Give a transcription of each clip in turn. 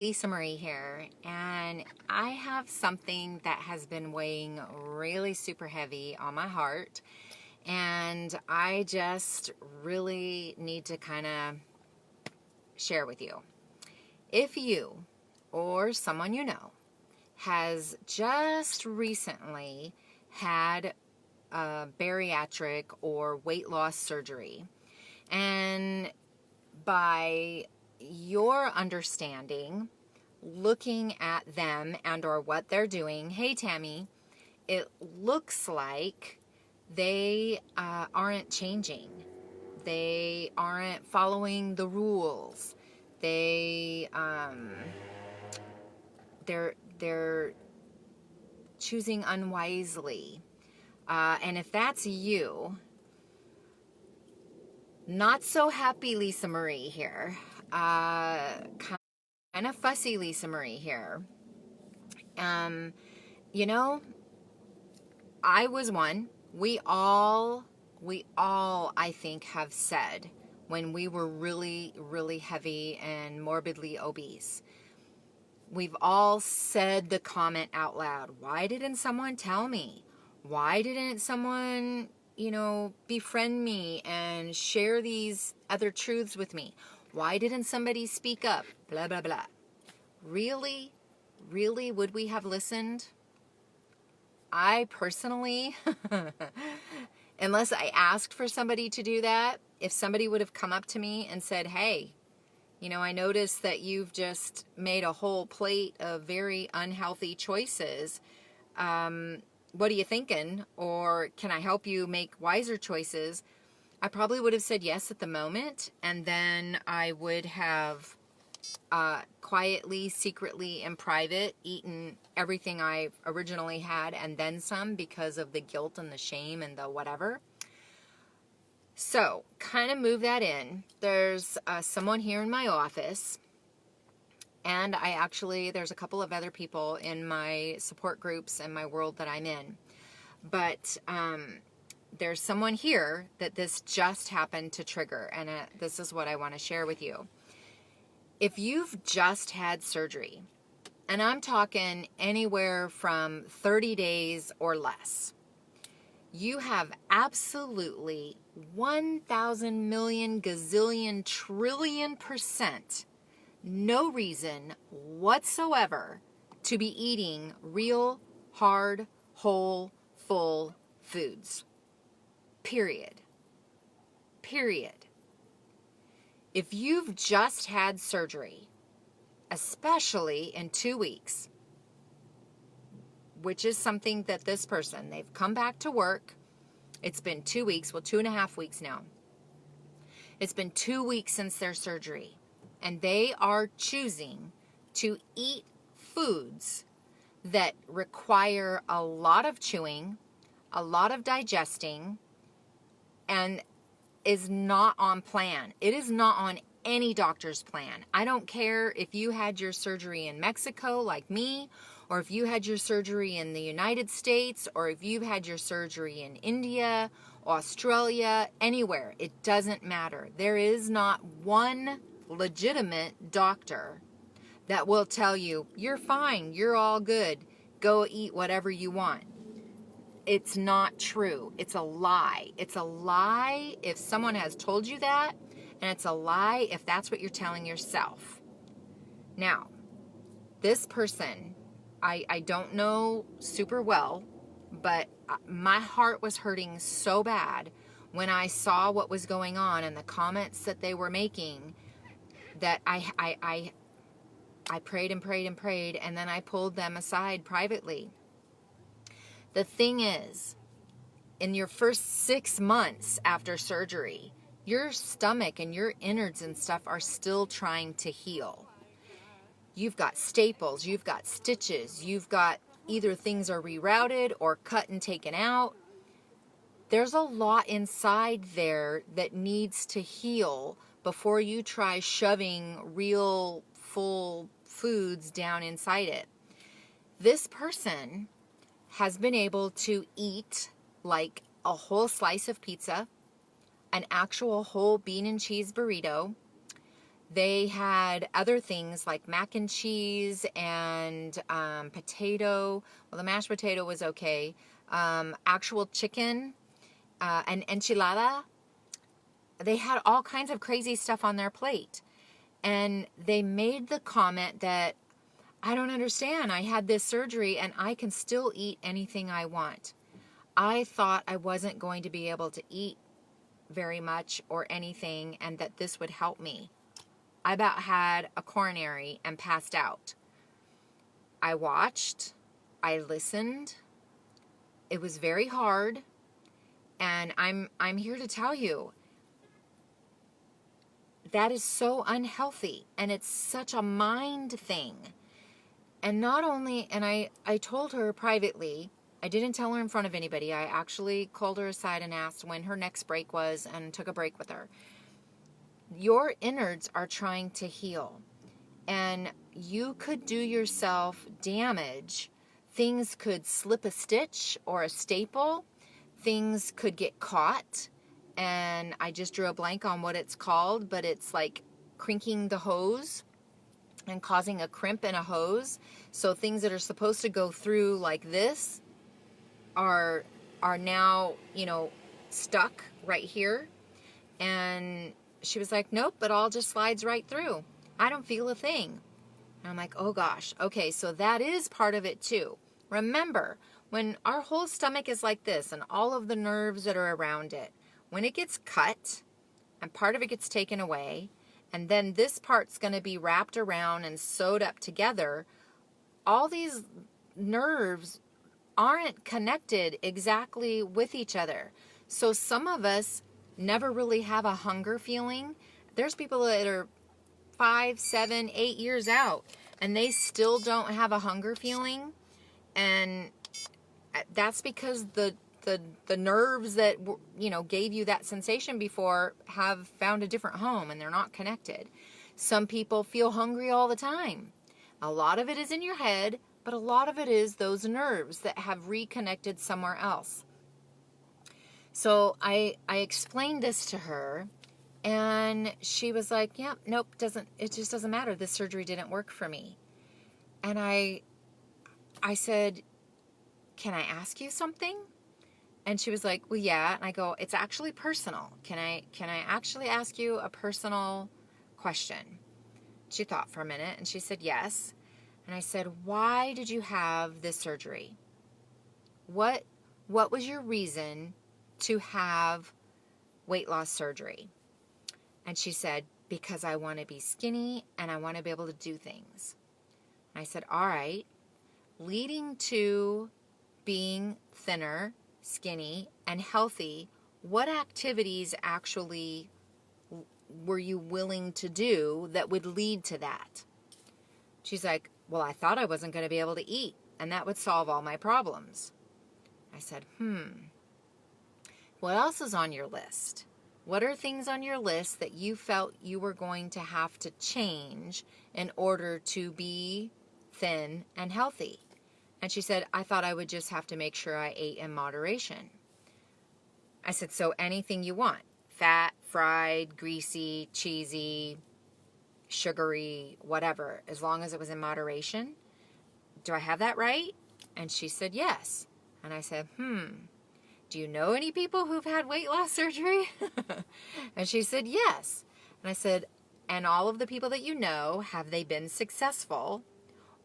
Lisa Marie here, and I have something that has been weighing really super heavy on my heart, and I just really need to kind of share with you. If you or someone you know has just recently had a bariatric or weight loss surgery, and by your understanding, looking at them and or what they're doing, hey Tammy, it looks like they aren't changing. They aren't following the rules. They they're choosing unwisely. And if that's you, not so happy Lisa Marie here. Kind of fussy Lisa Marie here. Um, you know, I was one. We all, I think, have said when we were really, really heavy and morbidly obese. We've all said the comment out loud. Why didn't someone tell me? Why didn't someone, befriend me and share these other truths with me? Why didn't somebody speak up? Blah, blah, blah. Really? Really? Would we have listened? I personally, unless I asked for somebody to do that, if somebody would have come up to me and said, hey, I noticed that you've just made a whole plate of very unhealthy choices. What are you thinking? Or can I help you make wiser choices? I probably would have said yes at the moment, and then I would have quietly, secretly, in private, eaten everything I originally had and then some because of the guilt and the shame and the whatever. So, kind of move that in. There's someone here in my office, and there's a couple of other people in my support groups and my world that I'm in. But there's someone here that this just happened to trigger, and this is what I want to share with you. If you've just had surgery, and I'm talking anywhere from 30 days or less, you have absolutely 1,000 million gazillion trillion % no reason whatsoever to be eating real, hard, whole, full foods. Period. Period. If you've just had surgery, especially in 2 weeks, which is something that this person, they've come back to work. It's been 2 weeks, 2.5 weeks now. It's been 2 weeks since their surgery, and they are choosing to eat foods that require a lot of chewing, a lot of digesting, and is not on plan. It is not on any doctor's plan. I don't care if you had your surgery in Mexico like me, or if you had your surgery in the United States, or if you've had your surgery in India, Australia, anywhere. It doesn't matter. There is not one legitimate doctor that will tell you, you're fine, you're all good, go eat whatever you want. It's not true. It's a lie. It's a lie if someone has told you that, and it's a lie if that's what you're telling yourself. Now, this person, I don't know super well, but my heart was hurting so bad when I saw what was going on and the comments that they were making that I prayed and prayed and prayed, and then I pulled them aside privately. The thing is, in your first 6 months after surgery, your stomach and your innards and stuff are still trying to heal. You've got staples, you've got stitches, you've got either things are rerouted or cut and taken out. There's a lot inside there that needs to heal before you try shoving real full foods down inside it. This person has been able to eat like a whole slice of pizza, an actual whole bean and cheese burrito, They had other things like mac and cheese and potato. Well, the mashed potato was okay. Actual chicken, an enchilada. They had all kinds of crazy stuff on their plate. And they made the comment that, I don't understand. I had this surgery and I can still eat anything I want. I thought I wasn't going to be able to eat very much or anything, and that this would help me. I about had a coronary and passed out. I watched, I listened. It was very hard, and I'm here to tell you that is so unhealthy, and it's such a mind thing. And not only, and I told her privately, I didn't tell her in front of anybody. I actually called her aside and asked when her next break was and took a break with her. Your innards are trying to heal, and you could do yourself damage. Things could slip a stitch or a staple. Things could get caught, and I just drew a blank on what it's called, but it's like crinking the hose and causing a crimp in a hose. So things that are supposed to go through like this are now, stuck right here. And she was like, nope, it all just slides right through. I don't feel a thing. And I'm like, oh gosh. Okay, so that is part of it too. Remember, when our whole stomach is like this and all of the nerves that are around it, when it gets cut and part of it gets taken away, and then this part's going to be wrapped around and sewed up together, all these nerves aren't connected exactly with each other. So some of us never really have a hunger feeling. There's people that are 5, 7, 8 years out and they still don't have a hunger feeling, and that's because the nerves that gave you that sensation before have found a different home and they're not connected. Some people feel hungry all the time. A lot of it is in your head, but a lot of it is those nerves that have reconnected somewhere else. So I explained this to her, and she was like, yeah, nope, it just doesn't matter. This surgery didn't work for me. And I said, can I ask you something? And she was like, well, yeah. And I go, it's actually personal. Can I actually ask you a personal question? She thought for a minute and she said, yes. And I said, why did you have this surgery? What was your reason to have weight loss surgery? And she said, because I want to be skinny and I want to be able to do things. And I said, all right, leading to being thinner, skinny, and healthy, what activities actually were you willing to do that would lead to that? She's like, well, I thought I wasn't going to be able to eat, and that would solve all my problems. I said, what else is on your list? What are things on your list that you felt you were going to have to change in order to be thin and healthy? And she said, I thought I would just have to make sure I ate in moderation. I said, so anything you want, fat, fried, greasy, cheesy, sugary, whatever, as long as it was in moderation. Do I have that right? And she said, yes. And I said, do you know any people who've had weight loss surgery? And she said, yes. And I said, and all of the people that you know, have they been successful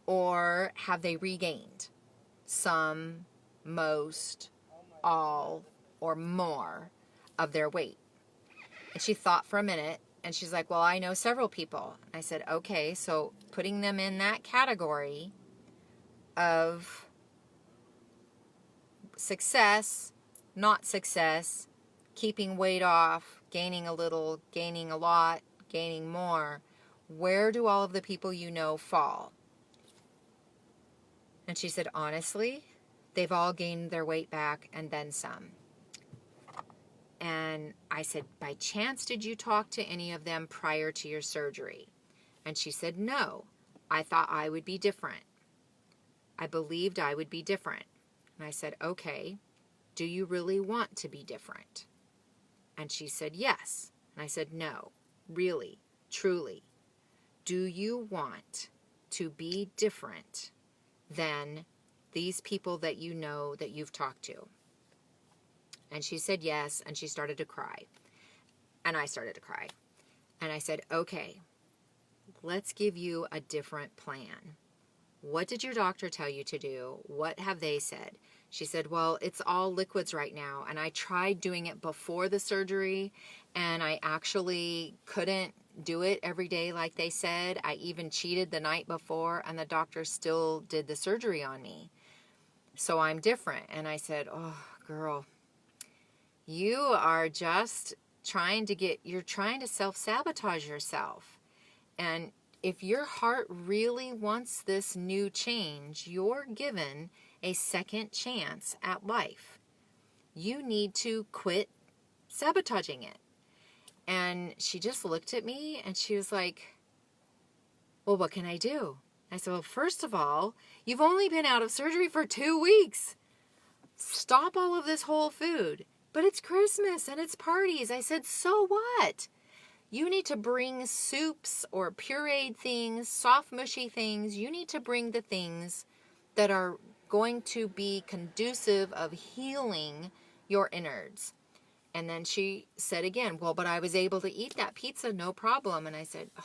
or have they regained some, most, all, or more of their weight? And she thought for a minute. And she's like, well, I know several people. I said, okay, so putting them in that category of success, not success, keeping weight off, gaining a little, gaining a lot, gaining more, where do all of the people you know fall? And she said, honestly, they've all gained their weight back and then some. And I said, by chance, did you talk to any of them prior to your surgery? And she said, no. I thought I would be different. I believed I would be different. And I said, okay, do you really want to be different? And she said, yes. And I said, no, really, truly, do you want to be different than these people that you know that you've talked to? And she said yes, and she started to cry. And I started to cry. And I said, okay, let's give you a different plan. What did your doctor tell you to do? What have they said? She said, well, it's all liquids right now. And I tried doing it before the surgery, and I actually couldn't do it every day like they said. I even cheated the night before, and the doctor still did the surgery on me. So I'm different. And I said, oh, girl, you are just you're trying to self-sabotage yourself. And if your heart really wants this new change, you're given a second chance at life. You need to quit sabotaging it. And she just looked at me and she was like, well, what can I do? I said, well, first of all, you've only been out of surgery for 2 weeks. Stop all of this whole food. But it's Christmas and it's parties. I said, so what? You need to bring soups or pureed things, soft, mushy things. You need to bring the things that are going to be conducive of healing your innards. And then she said again, well, but I was able to eat that pizza, no problem. And I said, oh,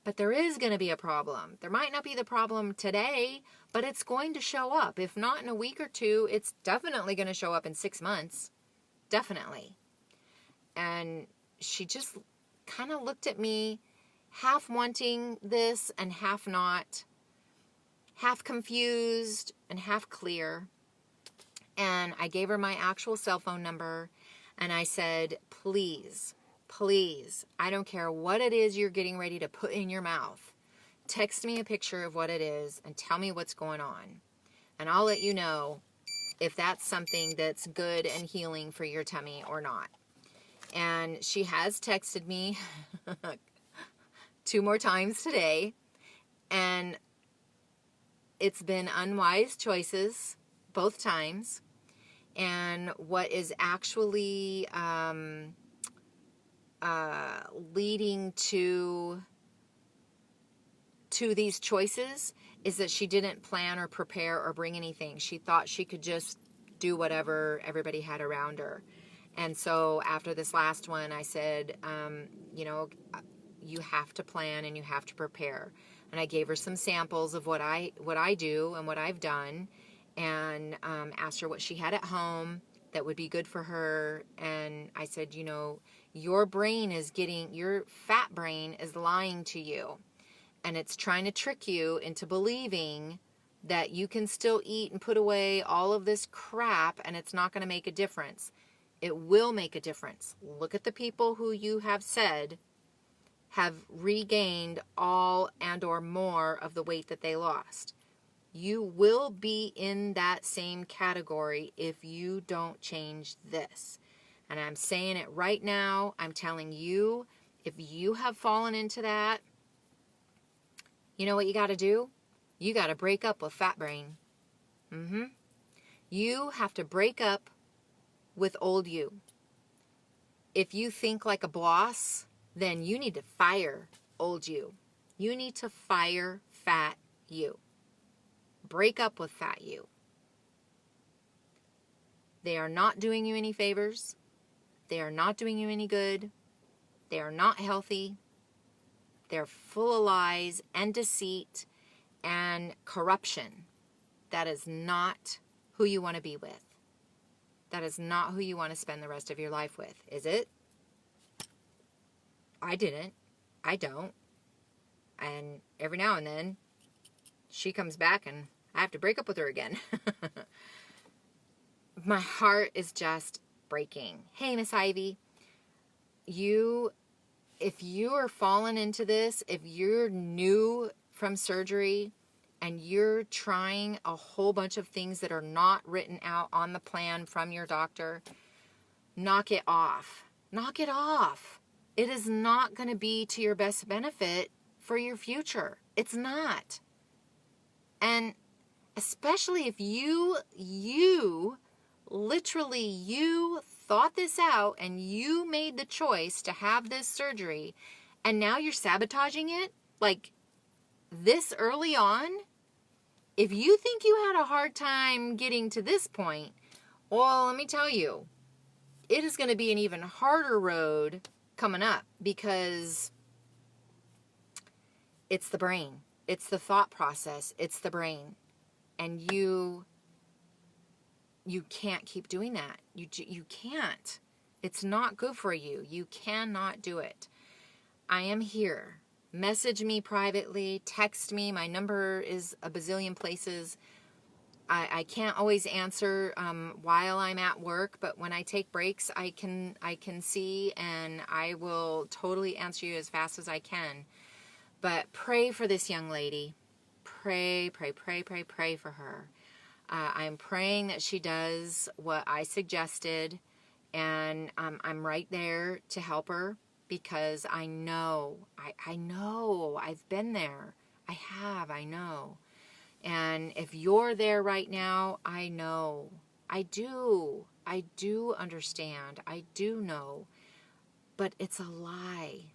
but there is going to be a problem. There might not be the problem today, but it's going to show up. If not in a week or two, it's definitely going to show up in 6 months. Definitely. And she just kind of looked at me, half wanting this and half not, half confused and half clear. And I gave her my actual cell phone number, and I said, please, please, I don't care what it is you're getting ready to put in your mouth. Text me a picture of what it is and tell me what's going on. And I'll let you know if that's something that's good and healing for your tummy or not. And she has texted me 2 more times today. And it's been unwise choices both times. And what is actually leading to these choices is that she didn't plan or prepare or bring anything. She thought she could just do whatever everybody had around her. And so after this last one, I said, you have to plan and you have to prepare. And I gave her some samples of what I do and what I've done, and asked her what she had at home that would be good for her. And I said, your fat brain is lying to you. And it's trying to trick you into believing that you can still eat and put away all of this crap and it's not going to make a difference. It will make a difference. Look at the people who you have said have regained all and or more of the weight that they lost. You will be in that same category if you don't change this. And I'm saying it right now. I'm telling you, if you have fallen into that, you know what you got to do? You got to break up with fat brain. You have to break up with old you. If you think like a boss, then you need to fire old you. You need to fire fat you. Break up with fat you. They are not doing you any favors. They are not doing you any good. They are not healthy. They're full of lies and deceit and corruption. That is not who you want to be with. That is not who you want to spend the rest of your life with, is it? I didn't. I don't. And every now and then, she comes back and I have to break up with her again. My heart is just breaking. Hey, Miss Ivy, if you are falling into this, if you're new from surgery and you're trying a whole bunch of things that are not written out on the plan from your doctor, knock it off. Knock it off. It is not going to be to your best benefit for your future. It's not. And especially if you thought this out and you made the choice to have this surgery and now you're sabotaging it, like this early on, if you think you had a hard time getting to this point, well, let me tell you, it is going to be an even harder road coming up, because it's the brain. It's the thought process. It's the brain. And you can't keep doing that. You can't. It's not good for you. You cannot do it. I am here. Message me privately. Text me. My number is a bazillion places. I can't always answer while I'm at work, but when I take breaks, I can see, and I will totally answer you as fast as I can. But pray for this young lady. Pray, pray, pray, pray, pray for her. I'm praying that she does what I suggested, and I'm right there to help her, because I know, I know, I've been there. I know. And if you're there right now, I know. I do understand. I do know. But it's a lie.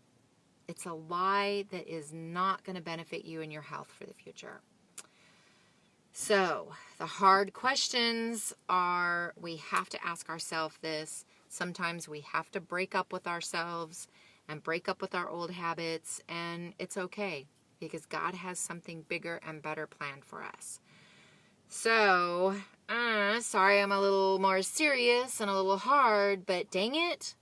It's a lie that is not going to benefit you and your health for the future. So, the hard questions are, we have to ask ourselves this. Sometimes we have to break up with ourselves and break up with our old habits, and it's okay, because God has something bigger and better planned for us. So, sorry I'm a little more serious and a little hard, but dang it,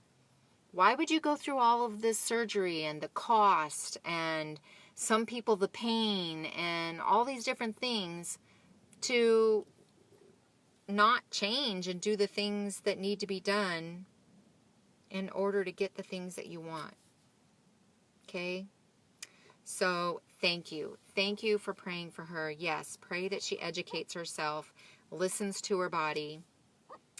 why would you go through all of this surgery and the cost and some people the pain and all these different things to not change and do the things that need to be done in order to get the things that you want? Okay? So thank you. Thank you for praying for her. Yes, pray that she educates herself, listens to her body,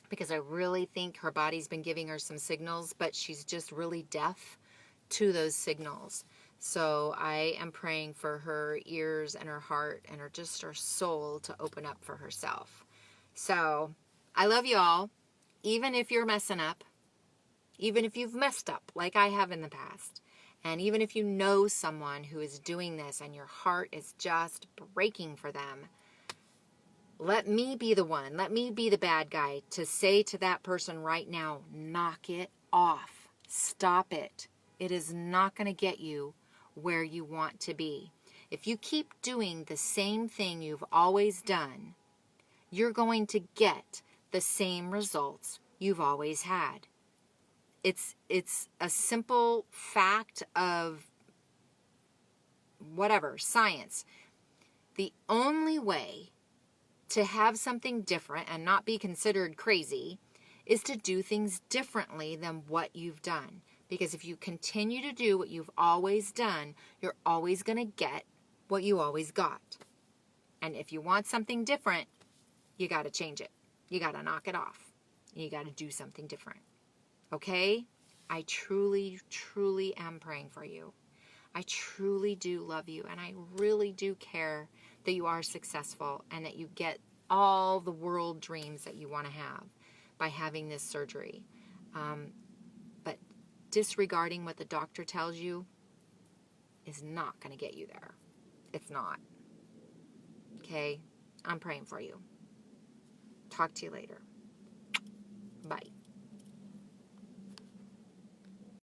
because I really think her body's been giving her some signals, but she's just really deaf to those signals. So I am praying for her ears and her heart and her soul to open up for herself. So I love you all. Even if you're messing up, even if you've messed up like I have in the past, and even if you know someone who is doing this and your heart is just breaking for them, let me be the one, let me be the bad guy to say to that person right now, knock it off. Stop it. It is not going to get you where you want to be. If you keep doing the same thing you've always done, you're going to get the same results you've always had. It's a simple fact of whatever, science. The only way to have something different and not be considered crazy is to do things differently than what you've done. Because if you continue to do what you've always done, you're always going to get what you always got. And if you want something different, you got to change it. You got to knock it off. You got to do something different. Okay? I truly, truly am praying for you. I truly do love you, and I really do care that you are successful and that you get all the world dreams that you want to have by having this surgery. But disregarding what the doctor tells you is not going to get you there. It's not. Okay? I'm praying for you. Talk to you later. Bye.